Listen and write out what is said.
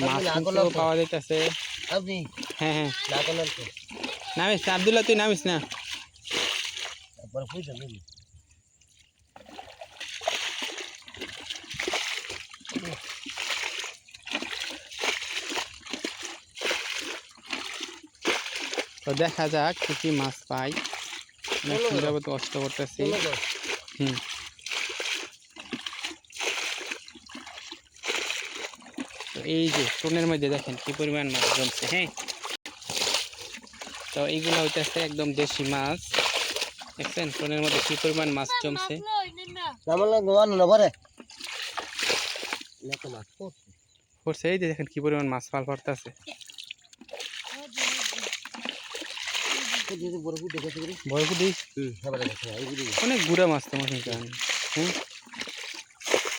মাছ কিন্তু পাওয়া যাইতেছে। হ্যাঁ হ্যাঁ নামিস না আব্দুল্লাহ, তুই নামিস না। তো দেখা যাক কি কি মাছ পাই। যাবো তো কষ্ট করতেছি। তো এই যে টোনের মধ্যে দেখেন কি পরিমাণ মাছ জমছে। হ্যাঁ, তো এইগুলো হইতেছে একদম দেশি মাছ। দেখছেন টোনের মধ্যে কি পরিমাণ মাছ জমছে। পড়ছে এই যে দেখেন কি পরিমাণ মাছ পাল পড়তেছে। অনেক গুড়া মাছ তো মনে করেন।